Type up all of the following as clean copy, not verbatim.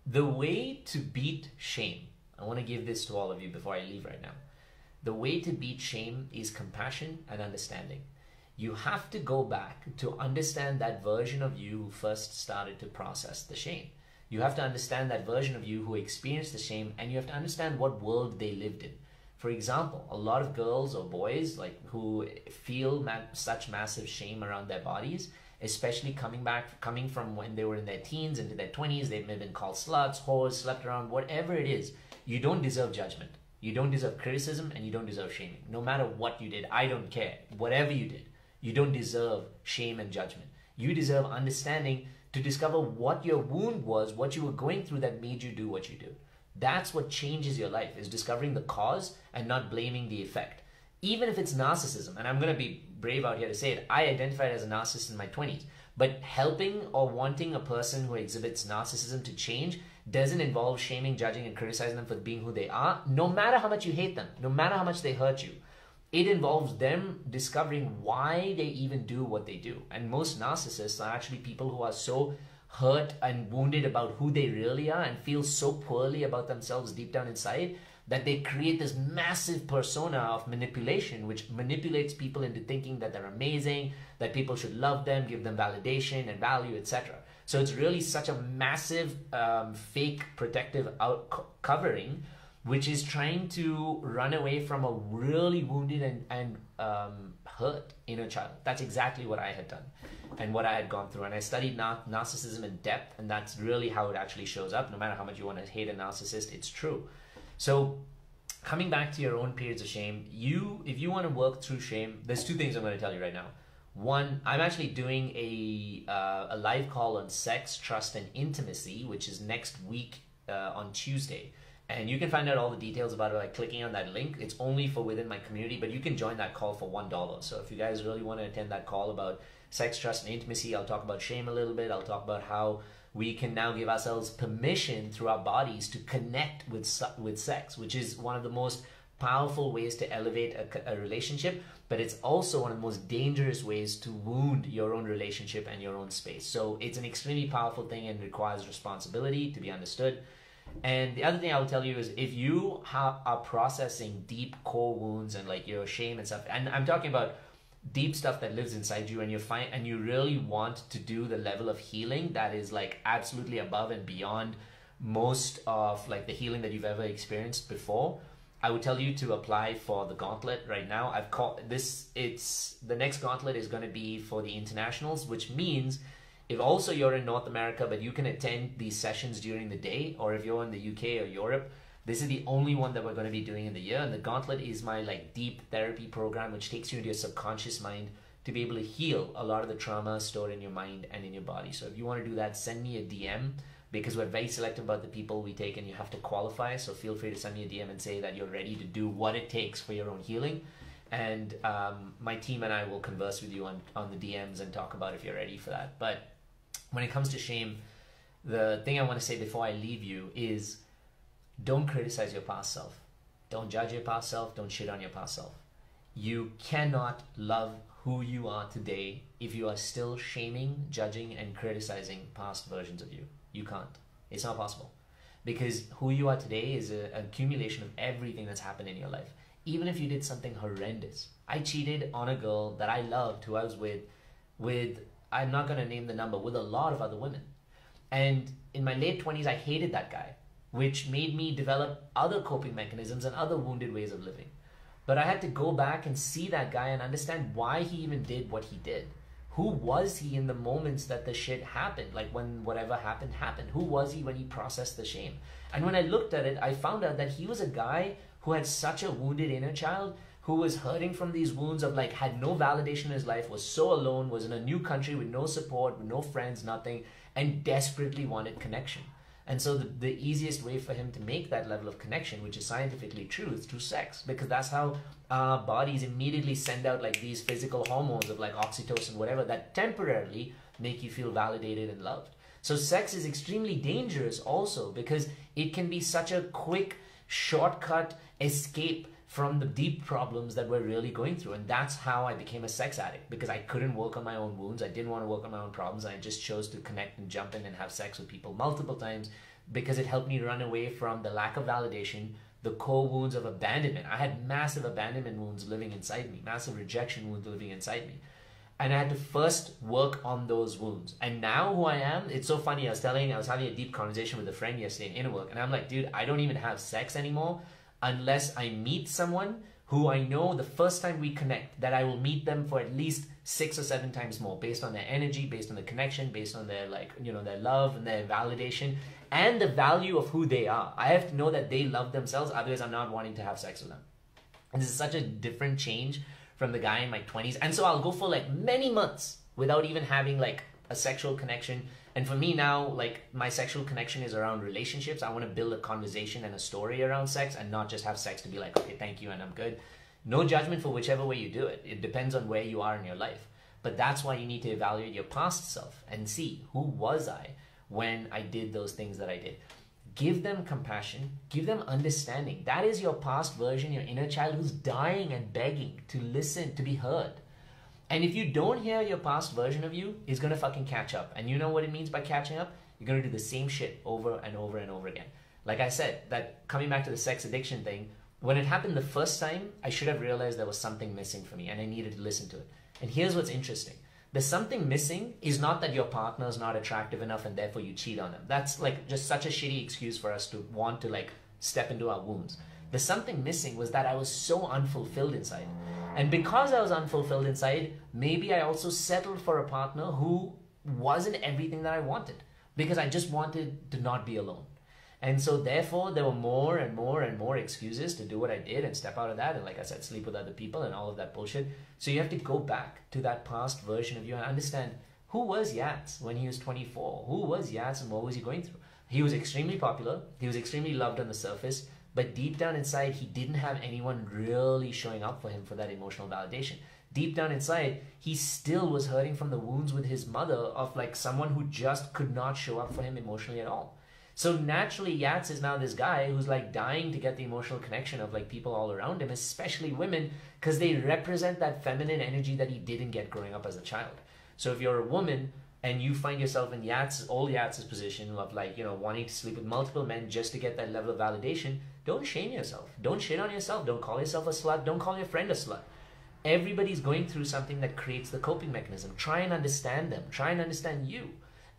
The way to beat shame, I want to give this to all of you before I leave right now. The way to beat shame is compassion and understanding. You have to go back to understand that version of you who first started to process the shame. You have to understand that version of you who experienced the shame, and you have to understand what world they lived in. For example, a lot of girls or boys who feel such massive shame around their bodies, especially coming from when they were in their teens into their 20s, they've been called sluts, whores, slept around, whatever it is. You don't deserve judgment. You don't deserve criticism, and you don't deserve shaming. No matter what you did, I don't care. Whatever you did, you don't deserve shame and judgment. You deserve understanding to discover what your wound was, what you were going through that made you do what you do. That's what changes your life, is discovering the cause and not blaming the effect. Even if it's narcissism, and I'm going to be brave out here to say it, I identified as a narcissist in my 20s. But helping or wanting a person who exhibits narcissism to change doesn't involve shaming, judging, and criticizing them for being who they are, no matter how much you hate them, no matter how much they hurt you. It involves them discovering why they even do what they do. And most narcissists are actually people who are so hurt and wounded about who they really are and feel so poorly about themselves deep down inside that they create this massive persona of manipulation, which manipulates people into thinking that they're amazing, that people should love them, give them validation and value, etc. So it's really such a massive fake protective covering, which is trying to run away from a really wounded and hurt inner child. That's exactly what I had done and what I had gone through. And I studied narcissism in depth, and that's really how it actually shows up. No matter how much you want to hate a narcissist, it's true. So coming back to your own periods of shame, if you want to work through shame, there's two things I'm going to tell you right now. One, I'm actually doing a live call on sex, trust, and intimacy, which is next week on Tuesday. And you can find out all the details about it by clicking on that link. It's only for within my community, but you can join that call for $1. So if you guys really want to attend that call about sex, trust, and intimacy, I'll talk about shame a little bit. I'll talk about how we can now give ourselves permission through our bodies to connect with sex, which is one of the most powerful ways to elevate a relationship, but it's also one of the most dangerous ways to wound your own relationship and your own space. So it's an extremely powerful thing and requires responsibility to be understood. And the other thing I'll tell you is, if you are processing deep core wounds and like your shame and stuff, and I'm talking about deep stuff that lives inside you, and you really want to do the level of healing that is like absolutely above and beyond most of like the healing that you've ever experienced before, I would tell you to apply for the gauntlet right now. I've called this, the next gauntlet is going to be for the internationals, which means if also you're in North America, but you can attend these sessions during the day, or if you're in the UK or Europe, this is the only one that we're going to be doing in the year. And the gauntlet is my like deep therapy program, which takes you into your subconscious mind to be able to heal a lot of the trauma stored in your mind and in your body. So if you want to do that, send me a DM, because we're very selective about the people we take and you have to qualify. So feel free to send me a DM and say that you're ready to do what it takes for your own healing. And my team and I will converse with you on the DMs and talk about if you're ready for that. But when it comes to shame, the thing I want to say before I leave you is, don't criticize your past self. Don't judge your past self. Don't shit on your past self. You cannot love who you are today if you are still shaming, judging, and criticizing past versions of you. You can't. It's not possible. Because who you are today is an accumulation of everything that's happened in your life. Even if you did something horrendous. I cheated on a girl that I loved, who I was with, I'm not going to name the number, with a lot of other women. And in my late 20s, I hated that guy, which made me develop other coping mechanisms and other wounded ways of living. But I had to go back and see that guy and understand why he even did what he did. Who was he in the moments that the shit happened? Like when whatever happened, happened. Who was he when he processed the shame? And when I looked at it, I found out that he was a guy who had such a wounded inner child, who was hurting from these wounds of like, had no validation in his life, was so alone, was in a new country with no support, with no friends, nothing, and desperately wanted connection. And so the easiest way for him to make that level of connection, which is scientifically true, is through sex, because that's how our bodies immediately send out like these physical hormones of like oxytocin, whatever, that temporarily make you feel validated and loved. So sex is extremely dangerous also, because it can be such a quick shortcut escape from the deep problems that we're really going through. And that's how I became a sex addict, because I couldn't work on my own wounds. I didn't want to work on my own problems. I just chose to connect and jump in and have sex with people multiple times, because it helped me run away from the lack of validation, the core wounds of abandonment. I had massive abandonment wounds living inside me, massive rejection wounds living inside me. And I had to first work on those wounds. And now who I am, it's so funny. I was having a deep conversation with a friend yesterday in innerwork. And I'm like, dude, I don't even have sex anymore unless I meet someone who I know the first time we connect, that I will meet them for at least 6 or 7 times more, based on their energy, based on the connection, based on their their love and their validation and the value of who they are. I have to know that they love themselves, otherwise I'm not wanting to have sex with them. And this is such a different change from the guy in my 20s. And so I'll go for like many months without even having like a sexual connection. And for me now, like my sexual connection is around relationships. I want to build a conversation and a story around sex and not just have sex to be like, okay, thank you and I'm good. No judgment for whichever way you do it. It depends on where you are in your life. But that's why you need to evaluate your past self and see, who was I when I did those things that I did? Give them compassion, give them understanding. That is your past version, your inner child who's dying and begging to listen, to be heard. And if you don't hear your past version of you, it's going to fucking catch up. And you know what it means by catching up? You're going to do the same shit over and over and over again. Like I said, that coming back to the sex addiction thing, when it happened the first time, I should have realized there was something missing for me and I needed to listen to it. And here's what's interesting. The something missing is not that your partner is not attractive enough and therefore you cheat on them. That's like just such a shitty excuse for us to want to like step into our wounds. The something missing was that I was so unfulfilled inside. And because I was unfulfilled inside, maybe I also settled for a partner who wasn't everything that I wanted, because I just wanted to not be alone. And so therefore there were more and more and more excuses to do what I did and step out of that. And like I said, sleep with other people and all of that bullshit. So you have to go back to that past version of you and understand, who was Yats when he was 24? Who was Yats and what was he going through? He was extremely popular. He was extremely loved on the surface. But deep down inside, he didn't have anyone really showing up for him for that emotional validation. Deep down inside, he still was hurting from the wounds with his mother of like someone who just could not show up for him emotionally at all. So naturally, Yats is now this guy who's like dying to get the emotional connection of like people all around him, especially women, because they represent that feminine energy that he didn't get growing up as a child. So if you're a woman and you find yourself in old Yats's position of like, wanting to sleep with multiple men just to get that level of validation, don't shame yourself. Don't shit on yourself. Don't call yourself a slut. Don't call your friend a slut. Everybody's going through something that creates the coping mechanism. Try and understand them. Try and understand you.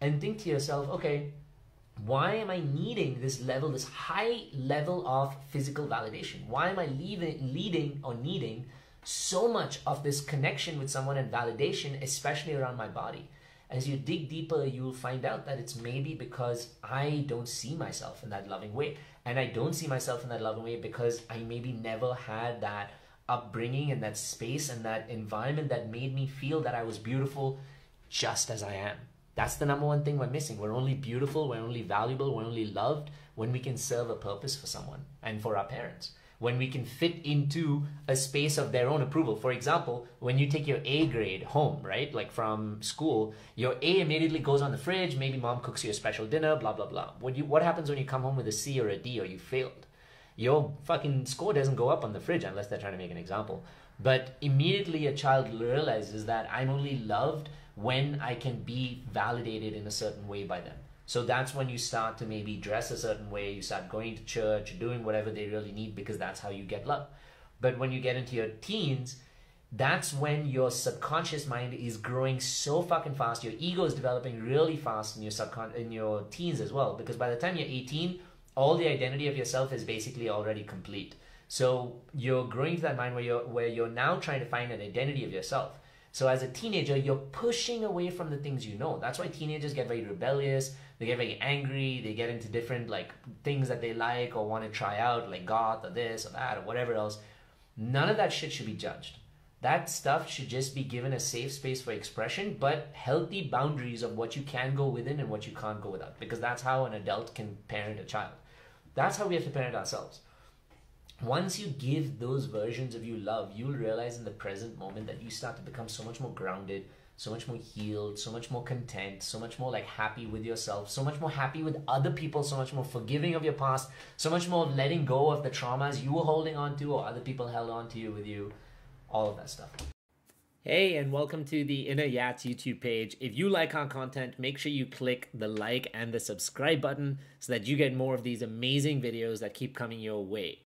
And think to yourself, okay, why am I needing this high level of physical validation? Why am I needing so much of this connection with someone and validation, especially around my body? As you dig deeper, you will find out that it's maybe because I don't see myself in that loving way. And I don't see myself in that loving way because I maybe never had that upbringing and that space and that environment that made me feel that I was beautiful just as I am. That's the number one thing we're missing. We're only beautiful, we're only valuable, we're only loved when we can serve a purpose for someone and for our parents. When we can fit into a space of their own approval. For example, when you take your A grade home, right? Like from school, your A immediately goes on the fridge, maybe mom cooks you a special dinner, blah, blah, blah. What happens when you come home with a C or a D or you failed? Your fucking score doesn't go up on the fridge unless they're trying to make an example. But immediately a child realizes that I'm only loved when I can be validated in a certain way by them. So that's when you start to maybe dress a certain way, you start going to church, doing whatever they really need because that's how you get love. But when you get into your teens, that's when your subconscious mind is growing so fucking fast. Your ego is developing really fast in your teens as well, because by the time you're 18, all the identity of yourself is basically already complete. So you're growing to that mind where you're now trying to find an identity of yourself. So as a teenager, you're pushing away from the things you know. That's why teenagers get very rebellious. They get very angry. They get into different like things that they like or want to try out, like goth or this or that or whatever else. None of that shit should be judged. That stuff should just be given a safe space for expression, but healthy boundaries of what you can go within and what you can't go without, because that's how an adult can parent a child. That's how we have to parent ourselves. Once you give those versions of you love, you'll realize in the present moment that you start to become so much more grounded, so much more healed, so much more content, so much more like happy with yourself, so much more happy with other people, so much more forgiving of your past, so much more letting go of the traumas you were holding on to or other people held on to you with you, all of that stuff. Hey, and welcome to the Inner Yats YouTube page. If you like our content, make sure you click the like and the subscribe button so that you get more of these amazing videos that keep coming your way.